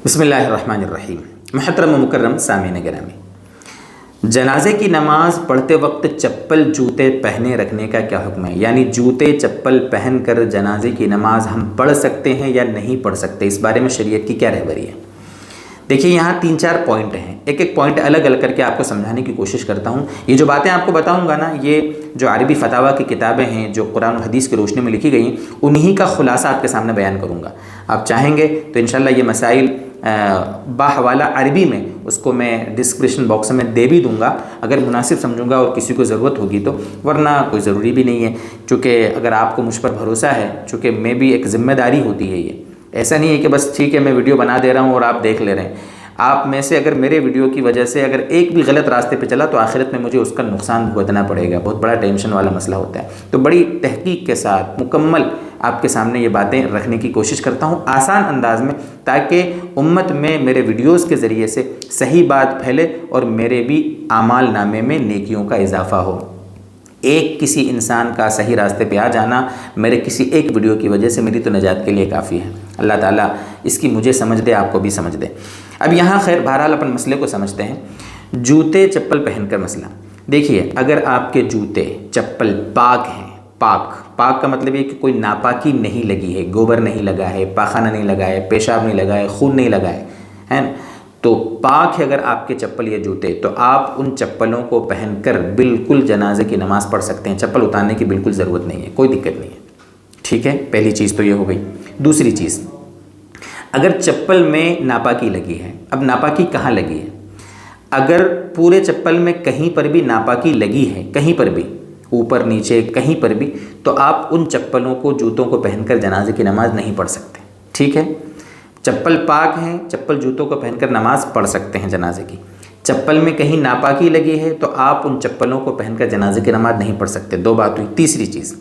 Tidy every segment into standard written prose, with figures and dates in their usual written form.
بسم اللہ الرحمن الرحیم۔ محترم و مکرم سامعین گرامی، جنازے کی نماز پڑھتے وقت چپل جوتے پہنے رکھنے کا کیا حکم ہے؟ یعنی جوتے چپل پہن کر جنازے کی نماز ہم پڑھ سکتے ہیں یا نہیں پڑھ سکتے؟ اس بارے میں شریعت کی کیا رہبری ہے؟ دیکھیے، یہاں 3-4 پوائنٹ ہیں، ایک ایک پوائنٹ الگ الگ کر کے آپ کو سمجھانے کی کوشش کرتا ہوں۔ یہ جو باتیں آپ کو بتاؤں گا نا، یہ جو عربی فتاویٰ کی کتابیں ہیں جو قرآن و حدیث کی روشنی میں لکھی گئی ہیں، انہی کا خلاصہ آپ کے سامنے بیان کروں گا۔ آپ چاہیں گے تو انشاءاللہ یہ مسائل باحوالہ عربی میں اس کو میں ڈسکرپشن باکس میں دے بھی دوں گا اگر مناسب سمجھوں گا اور کسی کو ضرورت ہوگی تو، ورنہ کوئی ضروری بھی نہیں ہے، چونکہ اگر آپ کو مجھ پر بھروسہ ہے، چونکہ میں بھی ایک ذمہ داری ہوتی ہے، یہ ایسا نہیں ہے کہ بس ٹھیک ہے میں ویڈیو بنا دے رہا ہوں اور آپ دیکھ لے رہے ہیں۔ آپ میں سے اگر میرے ویڈیو کی وجہ سے اگر ایک بھی غلط راستے پہ چلا تو آخرت میں مجھے اس کا نقصان بھگتنا پڑے گا، بہت بڑا ٹینشن والا مسئلہ ہوتا ہے۔ تو بڑی تحقیق کے ساتھ مکمل آپ کے سامنے یہ باتیں رکھنے کی کوشش کرتا ہوں آسان انداز میں، تاکہ امت میں میرے ویڈیوز کے ذریعے سے صحیح بات پھیلے اور میرے بھی اعمال نامے میں نیکیوں کا اضافہ ہو۔ ایک کسی انسان کا صحیح راستے پہ آ جانا میرے کسی ایک ویڈیو کی وجہ سے میری تو نجات کے لیے کافی ہے۔ اللہ تعالیٰ اس کی مجھے سمجھ دے، آپ کو بھی سمجھ دے۔ اب یہاں خیر بہرحال اپن مسئلے کو سمجھتے ہیں۔ جوتے چپل پہن کر مسئلہ، دیکھیے، اگر آپ کے جوتے چپل پاک ہیں، پاک کا مطلب یہ کہ کوئی ناپاکی نہیں لگی ہے، گوبر نہیں لگا ہے، پاخانہ نہیں لگا ہے، پیشاب نہیں لگا ہے، خون نہیں لگا ہے نا، تو پاک ہے اگر آپ کے چپل یا جوتے، تو آپ ان چپلوں کو پہن کر بالکل جنازے کی نماز پڑھ سکتے ہیں۔ چپل اتارنے کی بالکل ضرورت نہیں ہے، کوئی دقت نہیں ہے، ٹھیک ہے؟ پہلی چیز تو یہ ہو گئی۔ دوسری چیز، اگر چپل میں ناپاکی لگی ہے، اب ناپاکی کہاں لگی ہے؟ اگر پورے چپل میں کہیں پر بھی ناپاکی لگی ہے، کہیں پر بھی، اوپر نیچے کہیں پر بھی، تو آپ ان چپلوں کو، جوتوں کو پہن کر جنازے کی نماز نہیں پڑھ سکتے، ٹھیک ہے؟ چپل پاک ہیں، چپل جوتوں کو پہن کر نماز پڑھ سکتے ہیں جنازے کی۔ چپل میں کہیں ناپاکی لگی ہے تو آپ ان چپلوں کو پہن کر جنازے کی نماز نہیں پڑھ سکتے۔ دو بات ہوئی۔ تیسری چیز،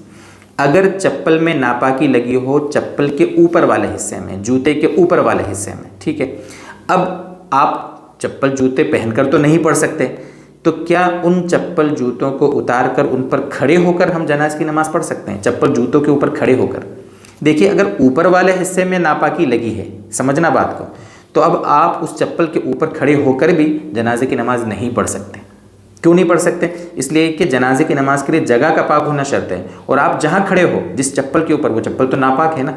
اگر چپل میں ناپاکی لگی ہو چپل کے اوپر والے حصے میں، جوتے کے اوپر والے حصے میں، ٹھیک ہے، اب آپ چپل جوتے پہن کر تو نہیں پڑھ سکتے، تو کیا ان چپل جوتوں کو اتار کر ان پر کھڑے ہو کر ہم جنازے کی نماز پڑھ سکتے ہیں؟ چپل جوتوں کے اوپر کھڑے ہو کر؟ دیکھیے، اگر اوپر والے حصے میں ناپاکی لگی ہے، سمجھنا بات کو، تو اب آپ اس چپل کے اوپر کھڑے ہو کر بھی جنازے کی نماز نہیں پڑھ سکتے۔ کیوں نہیں پڑھ سکتے؟ اس لیے کہ جنازے کی نماز کے لیے جگہ کا پاک ہونا شرط ہے، اور آپ جہاں کھڑے ہو جس چپل کے اوپر، وہ چپل تو ناپاک ہے نا،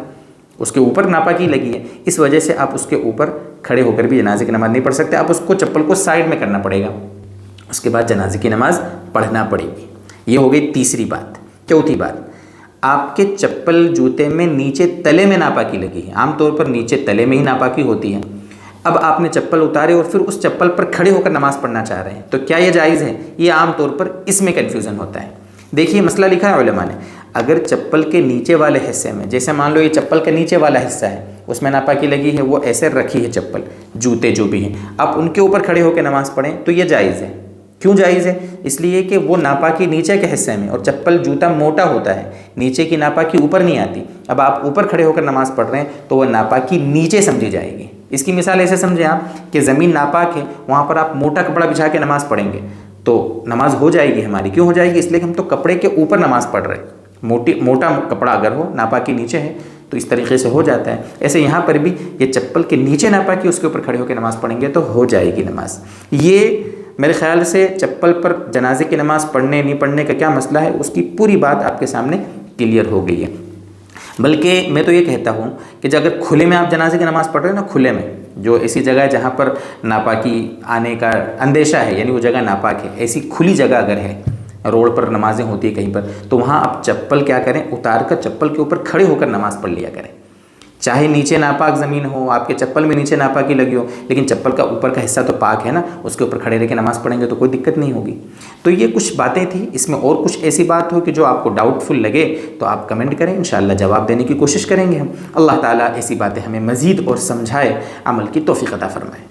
اس کے اوپر ناپاکی لگی ہے، اس وجہ سے آپ اس کے اوپر کھڑے ہو کر بھی جنازے کی نماز نہیں پڑھ سکتے۔ آپ اس کو، چپل کو سائڈ میں کرنا پڑے گا، اس کے بعد جنازے کی نماز پڑھنا پڑے گی۔ یہ ہو گئی تیسری بات۔ چوتھی بات، آپ کے چپل جوتے میں نیچے تلے میں ناپاکی لگی ہے، عام طور پر نیچے تلے میں ہی ناپاکی ہوتی ہے۔ اب آپ نے چپل اتارے اور پھر اس چپل پر کھڑے ہو کر نماز پڑھنا چاہ رہے ہیں، تو کیا یہ جائز ہے؟ یہ عام طور پر اس میں کنفیوژن ہوتا ہے۔ دیکھیے، مسئلہ لکھا ہے علماء نے، اگر چپل کے نیچے والے حصے میں، جیسے مان لو یہ چپل کا نیچے والا حصہ ہے، اس میں ناپاکی لگی ہے، وہ ایسے رکھی ہے چپل، جوتے جو بھی ہیں، آپ ان کے اوپر کھڑے ہو کے نماز پڑھیں تو یہ جائز ہے۔ کیوں جائز ہے؟ اس لیے کہ وہ ناپاکی نیچے کے حصے میں، اور چپل جوتا موٹا ہوتا ہے، نیچے کی ناپاکی اوپر نہیں آتی۔ اب آپ اوپر کھڑے ہو کر نماز پڑھ رہے ہیں تو وہ ناپاکی نیچے سمجھی جائے گی۔ اس کی مثال ایسے سمجھیں آپ کہ زمین ناپاک ہے، وہاں پر آپ موٹا کپڑا بچھا کے نماز پڑھیں گے تو نماز ہو جائے گی ہماری۔ کیوں ہو جائے گی؟ اس لیے کہ ہم تو کپڑے کے اوپر نماز پڑھ رہے ہیں۔ موٹا کپڑا اگر ہو، ناپاکی نیچے ہے، تو اس طریقے سے ہو جاتا ہے۔ ایسے یہاں پر بھی یہ چپل کے نیچے ناپاکی، اس کے اوپر کھڑے ہو کے نماز پڑھیں گے تو ہو جائے گی نماز۔ یہ میرے خیال سے چپل پر جنازے کی نماز پڑھنے نہیں پڑھنے کا کیا مسئلہ ہے، اس کی پوری بات آپ کے سامنے کلیئر ہو گئی ہے۔ بلکہ میں تو یہ کہتا ہوں کہ اگر کھلے میں آپ جنازے کی نماز پڑھ رہے ہیں نا، کھلے میں، جو ایسی جگہ ہے جہاں پر ناپاکی آنے کا اندیشہ ہے، یعنی وہ جگہ ناپاک ہے، ایسی کھلی جگہ اگر ہے، روڈ پر نمازیں ہوتی ہیں کہیں پر، تو وہاں آپ چپل کیا کریں، اتار کر چپل کے اوپر کھڑے ہو کر نماز پڑھ لیا کریں۔ چاہے نیچے ناپاک زمین ہو، آپ کے چپل میں نیچے ناپاکی لگی ہو، لیکن چپل کا اوپر کا حصہ تو پاک ہے نا، اس کے اوپر کھڑے رہ کے نماز پڑھیں گے تو کوئی دقت نہیں ہوگی۔ تو یہ کچھ باتیں تھیں، اس میں اور کچھ ایسی بات ہو کہ جو آپ کو ڈاؤٹ فل لگے تو آپ کمنٹ کریں، انشاءاللہ جواب دینے کی کوشش کریں گے ہم۔ اللہ تعالیٰ ایسی باتیں ہمیں مزید اور سمجھائے، عمل کی توفیق عطا فرمائے۔